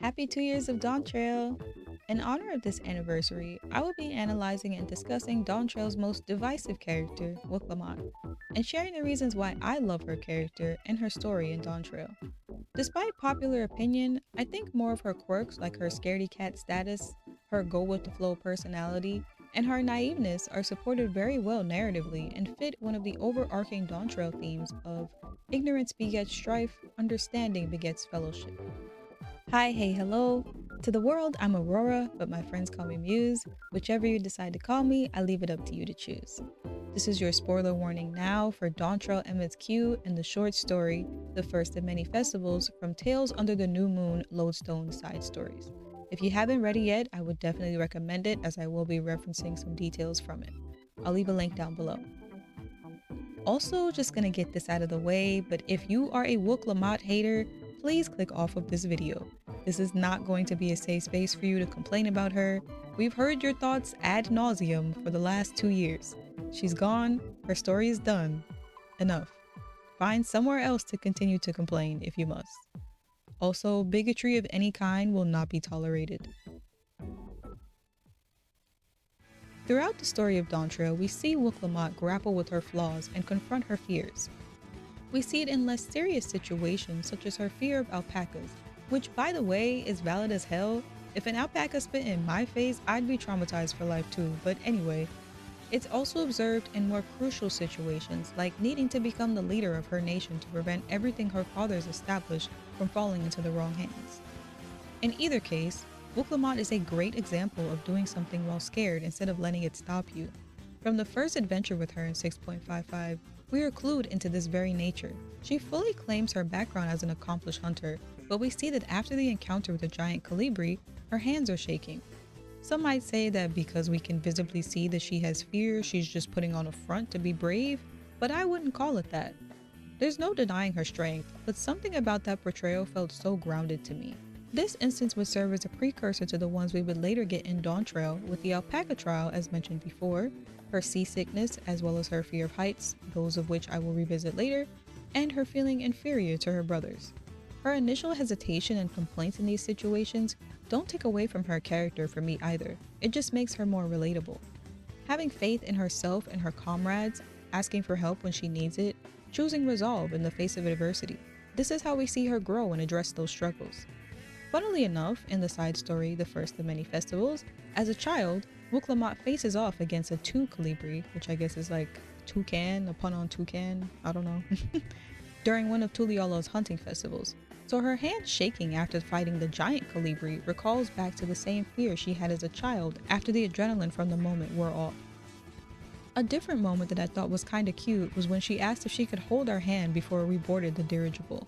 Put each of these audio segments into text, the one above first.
Happy 2 years of Dawntrail! In honor of this anniversary, I will be analyzing and discussing Dawntrail's most divisive character, Wuk Lamat, and sharing the reasons why I love her character and her story in Dawntrail. Despite popular opinion, I think more of her quirks like her scaredy cat status, her go with the flow personality, and her naiveness are supported very well narratively and fit one of the overarching Dawntrail themes of ignorance begets strife, understanding begets fellowship. Hi, hey, hello. To the world, I'm Aurora, but my friends call me Muse. Whichever you decide to call me, I leave it up to you to choose. This is your spoiler warning now for Dawntrail MSQ and the short story, The First of Many Festivals, from Tales Under the New Moon Lodestone Side Stories. If you haven't read it yet, I would definitely recommend it as I will be referencing some details from it. I'll leave a link down below. Also, just gonna get this out of the way, but if you are a Wuk Lamat hater, please click off of this video. This is not going to be a safe space for you to complain about her. We've heard your thoughts ad nauseum for the last 2 years. She's gone, her story is done. Enough. Find somewhere else to continue to complain if you must. Also, bigotry of any kind will not be tolerated. Throughout the story of Dawntrail, we see Wuk Lamat grapple with her flaws and confront her fears. We see it in less serious situations such as her fear of alpacas, which by the way is valid as hell. If an alpaca spit in my face, I'd be traumatized for life too, but anyway. It's also observed in more crucial situations like needing to become the leader of her nation to prevent everything her father's established from falling into the wrong hands. In either case, Wuk Lamat is a great example of doing something while scared instead of letting it stop you. From the first adventure with her in 6.55, we are clued into this very nature. She fully claims her background as an accomplished hunter, but we see that after the encounter with the giant colibri, her hands are shaking. Some might say that because we can visibly see that she has fear, she's just putting on a front to be brave, but I wouldn't call it that. There's no denying her strength, but something about that portrayal felt so grounded to me. This instance would serve as a precursor to the ones we would later get in Dawntrail with the alpaca trial as mentioned before, her seasickness as well as her fear of heights, those of which I will revisit later, and her feeling inferior to her brothers. Her initial hesitation and complaints in these situations don't take away from her character for me either, it just makes her more relatable. Having faith in herself and her comrades, asking for help when she needs it, choosing resolve in the face of adversity. This is how we see her grow and address those struggles. Funnily enough, in the side story The First of Many Festivals, as a child, Wuk Lamat faces off against a two colibri, which I guess is like toucan, a pun on toucan, I don't know, during one of Tuliolo's hunting festivals. So her hand shaking after fighting the giant colibri recalls back to the same fear she had as a child after the adrenaline from the moment wore off. A different moment that I thought was kinda cute was when she asked if she could hold our hand before we boarded the dirigible.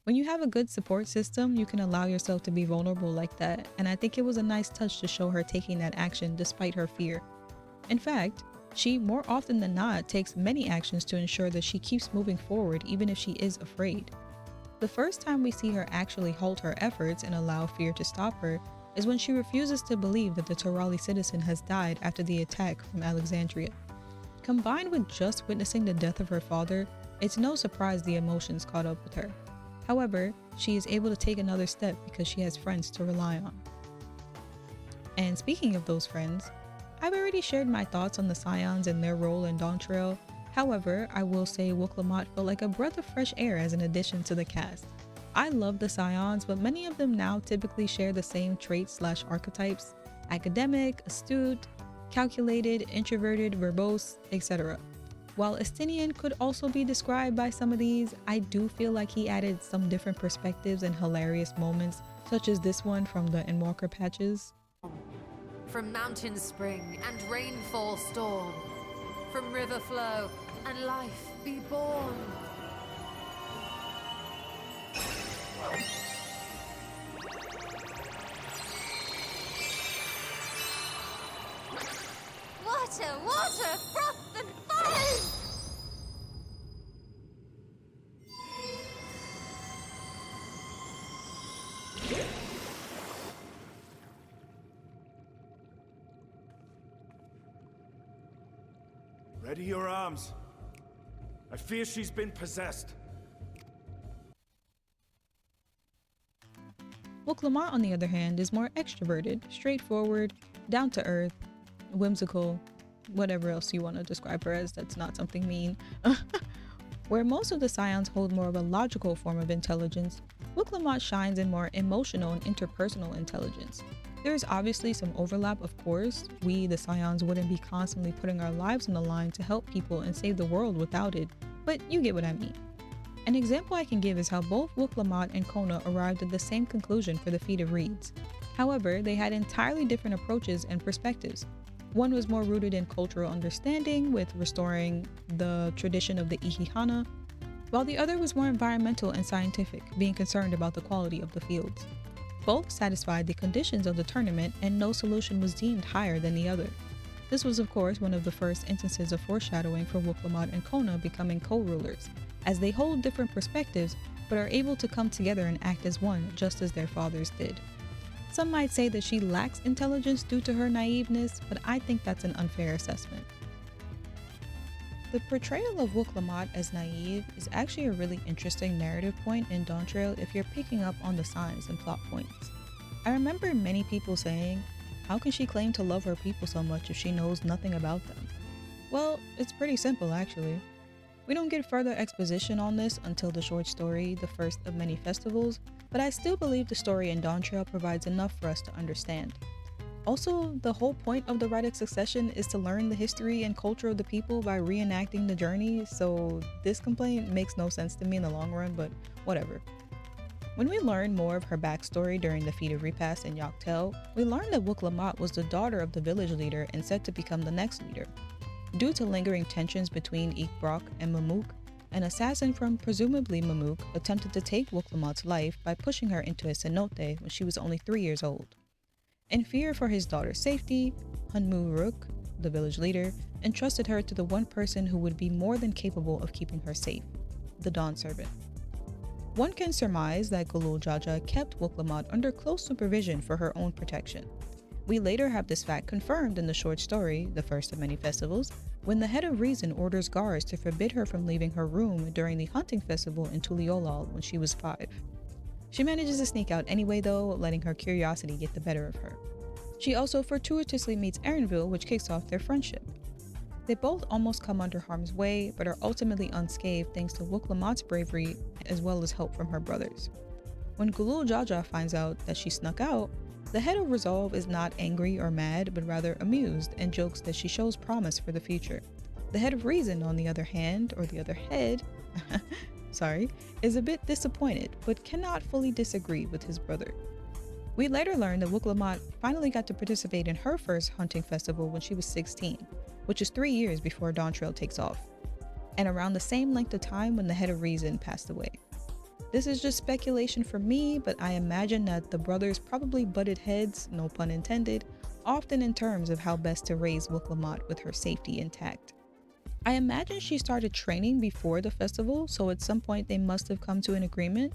When you have a good support system, you can allow yourself to be vulnerable like that, and I think it was a nice touch to show her taking that action despite her fear. In fact, she more often than not takes many actions to ensure that she keeps moving forward even if she is afraid. The first time we see her actually halt her efforts and allow fear to stop her is when she refuses to believe that the Torali citizen has died after the attack from Alexandria. Combined with just witnessing the death of her father, it's no surprise the emotions caught up with her. However, she is able to take another step because she has friends to rely on. And speaking of those friends, I've already shared my thoughts on the Scions and their role in Dawntrail. However, I will say Wuk Lamat felt like a breath of fresh air as an addition to the cast. I love the Scions, but many of them now typically share the same traits/archetypes: academic, astute, calculated, introverted, verbose, etc. While Estinian could also be described by some of these, I do feel like he added some different perspectives and hilarious moments, such as this one from the Endwalker patches. From mountain spring and rainfall storm, from river flow and life be born. Water, water, froth and foam! Ready your arms. I fear she's been possessed. Wuk Wuk Lamat, on the other hand, is more extroverted, straightforward, down to earth, whimsical, whatever else you want to describe her as that's not something mean. Where most of the Scions hold more of a logical form of intelligence, Wuk Lamat shines in more emotional and interpersonal intelligence. There is obviously some overlap, of course. We, the Scions, wouldn't be constantly putting our lives on the line to help people and save the world without it, but you get what I mean. An example I can give is how both Wuk Lamat and Kona arrived at the same conclusion for the feat of reeds. However, they had entirely different approaches and perspectives. One was more rooted in cultural understanding, with restoring the tradition of the Ihihana, while the other was more environmental and scientific, being concerned about the quality of the fields. Both satisfied the conditions of the tournament, and no solution was deemed higher than the other. This was, of course, one of the first instances of foreshadowing for Wuk Lamat and Kona becoming co-rulers, as they hold different perspectives but are able to come together and act as one, just as their fathers did. Some might say that she lacks intelligence due to her naiveness, but I think that's an unfair assessment. The portrayal of Wuk Lamat as naive is actually a really interesting narrative point in Dawntrail if you're picking up on the signs and plot points. I remember many people saying, how can she claim to love her people so much if she knows nothing about them? Well, it's pretty simple actually. We don't get further exposition on this until the short story, The First of Many Festivals, but I still believe the story in Dawntrail provides enough for us to understand. Also, the whole point of the Rite of Succession is to learn the history and culture of the people by reenacting the journey, so this complaint makes no sense to me in the long run, but whatever. When we learn more of her backstory during the Feat of Repast in Yoktel, we learn that Wuk Lamat was the daughter of the village leader and set to become the next leader. Due to lingering tensions between Ikbrok and Mamuk, an assassin from presumably Mamuk attempted to take Wuk Lamat's life by pushing her into a cenote when she was only 3 years old. In fear for his daughter's safety, Hunmu Rook, the village leader, entrusted her to the one person who would be more than capable of keeping her safe, the Dawn Servant. One can surmise that Gulul Jaja kept Wuk Lamat under close supervision for her own protection. We later have this fact confirmed in the short story, The First of Many Festivals, when the Head of Reason orders guards to forbid her from leaving her room during the hunting festival in Tuliolal when she was 5. She manages to sneak out anyway though, letting her curiosity get the better of her. She also fortuitously meets Erinville, which kicks off their friendship. They both almost come under harm's way, but are ultimately unscathed thanks to Wuk Lamat's bravery as well as help from her brothers. When Gulul Jaja finds out that she snuck out, the Head of Resolve is not angry or mad, but rather amused and jokes that she shows promise for the future. The Head of Reason, on the other hand, or the other head, is a bit disappointed, but cannot fully disagree with his brother. We later learn that Wuk Lamat finally got to participate in her first hunting festival when she was 16, which is 3 years before Dawntrail takes off, and around the same length of time when the Head of Reason passed away. This is just speculation for me, but I imagine that the brothers probably butted heads, no pun intended, often in terms of how best to raise Wuk Lamat with her safety intact. I imagine she started training before the festival, so at some point they must have come to an agreement.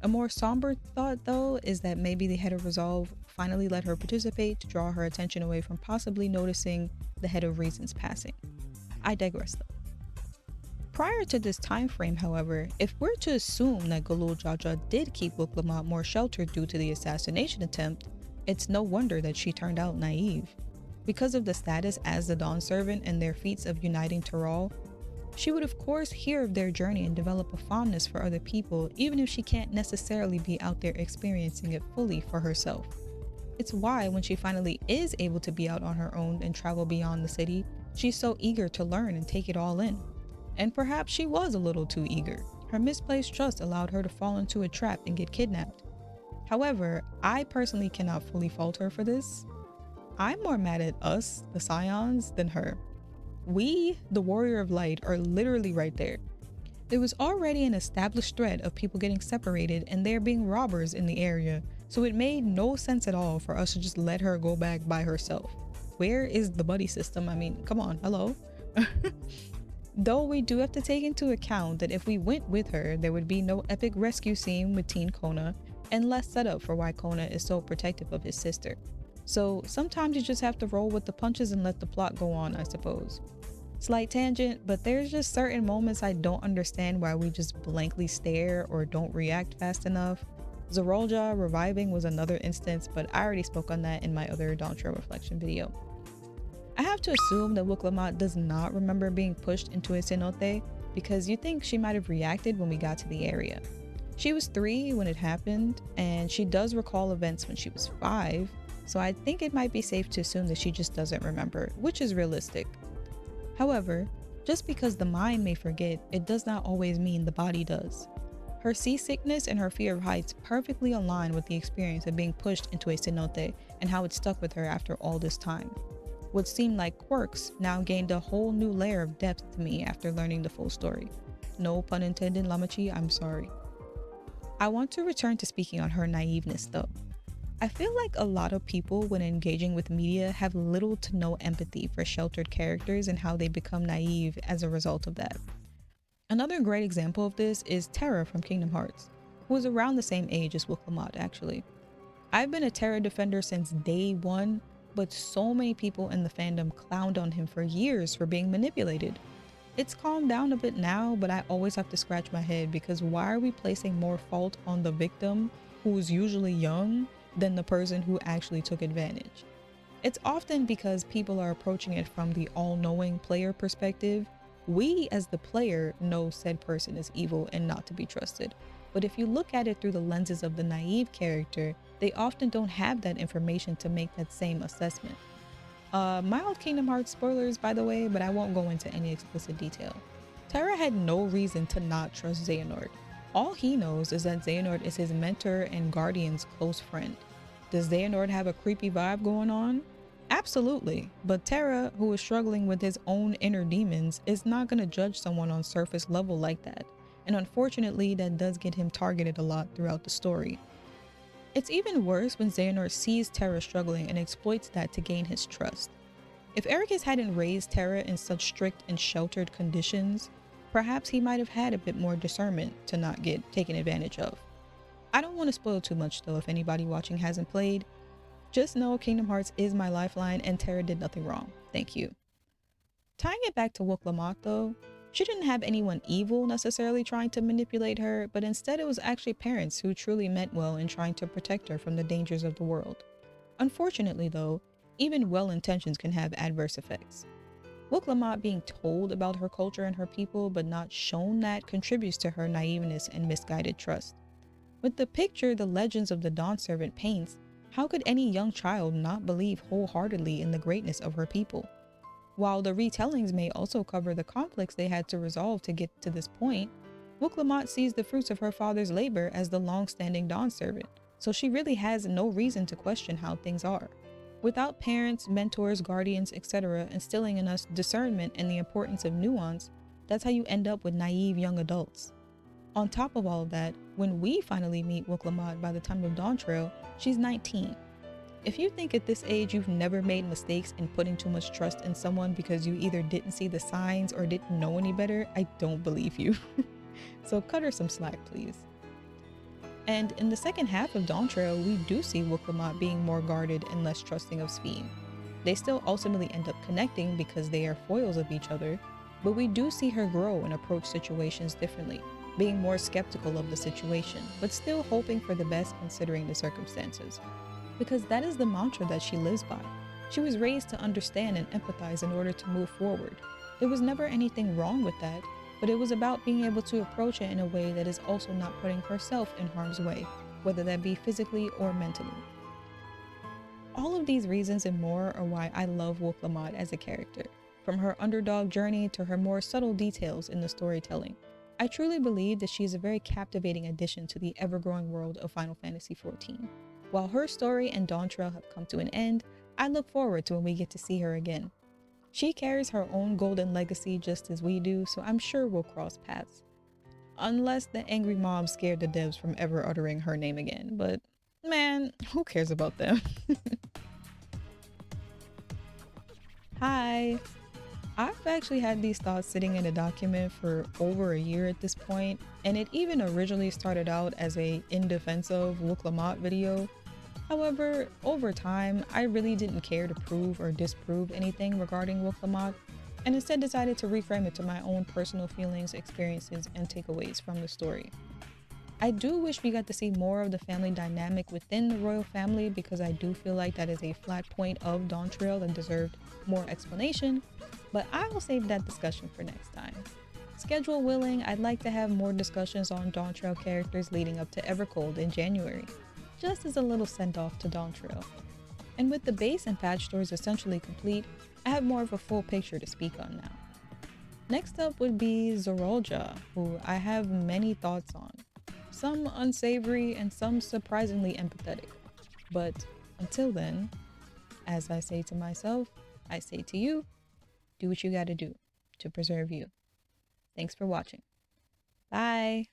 A more somber thought, though, is that maybe the Head of Resolve finally let her participate to draw her attention away from possibly noticing the Head of Reason's passing. I digress though. Prior to this time frame, however, if we're to assume that Gulul Jaja did keep Wuk Lamat more sheltered due to the assassination attempt, it's no wonder that she turned out naive. Because of the status as the Dawn Servant and their feats of uniting Taral, she would of course hear of their journey and develop a fondness for other people, even if she can't necessarily be out there experiencing it fully for herself. It's why when she finally is able to be out on her own and travel beyond the city, she's so eager to learn and take it all in. And perhaps she was a little too eager. Her misplaced trust allowed her to fall into a trap and get kidnapped. However, I personally cannot fully fault her for this. I'm more mad at us, the Scions, than her. We, the Warrior of Light, are literally right there. There was already an established threat of people getting separated and there being robbers in the area, so it made no sense at all for us to just let her go back by herself. Where is the buddy system? I mean, come on, hello? Though we do have to take into account that if we went with her, there would be no epic rescue scene with teen Kona, and less setup for why Kona is so protective of his sister. So sometimes you just have to roll with the punches and let the plot go on, I suppose. Slight tangent, but there's just certain moments I don't understand why we just blankly stare or don't react fast enough. Zerolja reviving was another instance, but I already spoke on that in my other Dawntrail reflection video. I have to assume that Wuk Lamat does not remember being pushed into a cenote because you think she might have reacted when we got to the area. She was 3 when it happened, and she does recall events when she was 5, so I think it might be safe to assume that she just doesn't remember, which is realistic. However, just because the mind may forget, it does not always mean the body does. Her seasickness and her fear of heights perfectly align with the experience of being pushed into a cenote and how it stuck with her after all this time. What seemed like quirks now gained a whole new layer of depth to me after learning the full story. No pun intended, Lamachi, I'm sorry. I want to return to speaking on her naiveness though. I feel like a lot of people when engaging with media have little to no empathy for sheltered characters and how they become naive as a result of that. Another great example of this is Terra from Kingdom Hearts, who is around the same age as Wuk Lamat actually. I've been a Terra defender since day 1, but so many people in the fandom clowned on him for years for being manipulated. It's calmed down a bit now, but I always have to scratch my head because why are we placing more fault on the victim, who's usually young, than the person who actually took advantage? It's often because people are approaching it from the all-knowing player perspective. We as the player know said person is evil and not to be trusted. But if you look at it through the lenses of the naive character, they often don't have that information to make that same assessment. Mild Kingdom Hearts spoilers by the way, but I won't go into any explicit detail. Terra had no reason to not trust Xehanort. All he knows is that Xehanort is his mentor and guardian's close friend. Does Xehanort have a creepy vibe going on? Absolutely, but Terra, who is struggling with his own inner demons, is not going to judge someone on surface level like that, and unfortunately that does get him targeted a lot throughout the story. It's even worse when Xehanort sees Terra struggling and exploits that to gain his trust. If Ericus hadn't raised Terra in such strict and sheltered conditions, perhaps he might have had a bit more discernment to not get taken advantage of. I don't want to spoil too much though if anybody watching hasn't played. Just know Kingdom Hearts is my lifeline and Terra did nothing wrong. Thank you. Tying it back to Wuk Lamat though, she didn't have anyone evil necessarily trying to manipulate her, but instead it was actually parents who truly meant well in trying to protect her from the dangers of the world. Unfortunately though, even well intentions can have adverse effects. Wuk Lamat being told about her culture and her people but not shown that contributes to her naiveness and misguided trust. With the picture the Legends of the Dawn Servant paints, how could any young child not believe wholeheartedly in the greatness of her people? While the retellings may also cover the conflicts they had to resolve to get to this point, Wuk Lamat sees the fruits of her father's labor as the long-standing Dawn Servant, so she really has no reason to question how things are. Without parents, mentors, guardians, etc. instilling in us discernment and the importance of nuance, that's how you end up with naive young adults. On top of all of that, when we finally meet Wuk Lamat by the time of Dawntrail, she's 19. If you think at this age you've never made mistakes in putting too much trust in someone because you either didn't see the signs or didn't know any better, I don't believe you. So cut her some slack, please. And in the second half of Dawntrail, we do see Wuk Lamat being more guarded and less trusting of Sphene. They still ultimately end up connecting because they are foils of each other, but we do see her grow and approach situations differently, being more skeptical of the situation, but still hoping for the best considering the circumstances. Because that is the mantra that she lives by. She was raised to understand and empathize in order to move forward. There was never anything wrong with that, but it was about being able to approach it in a way that is also not putting herself in harm's way, whether that be physically or mentally. All of these reasons and more are why I love Wuk Lamat as a character, from her underdog journey to her more subtle details in the storytelling. I truly believe that she is a very captivating addition to the ever-growing world of Final Fantasy XIV. While her story and Dawntrail have come to an end, I look forward to when we get to see her again. She carries her own golden legacy just as we do, so I'm sure we'll cross paths. Unless the angry mob scared the devs from ever uttering her name again, but man, who cares about them? Hi! I've actually had these thoughts sitting in a document for over a year at this point, and it even originally started out as in defense of Wuk Lamat video. However, over time, I really didn't care to prove or disprove anything regarding Wuk Lamat, and instead decided to reframe it to my own personal feelings, experiences, and takeaways from the story. I do wish we got to see more of the family dynamic within the royal family, because I do feel like that is a flat point of Dawntrail that deserved more explanation, but I will save that discussion for next time. Schedule willing, I'd like to have more discussions on Dawntrail characters leading up to Evercold in January, just as a little send-off to Dawntrail. And with the base and patch stores essentially complete, I have more of a full picture to speak on now. Next up would be Zorolja, who I have many thoughts on. Some unsavory and some surprisingly empathetic. But until then, as I say to myself, I say to you, do what you gotta do to preserve you. Thanks for watching. Bye!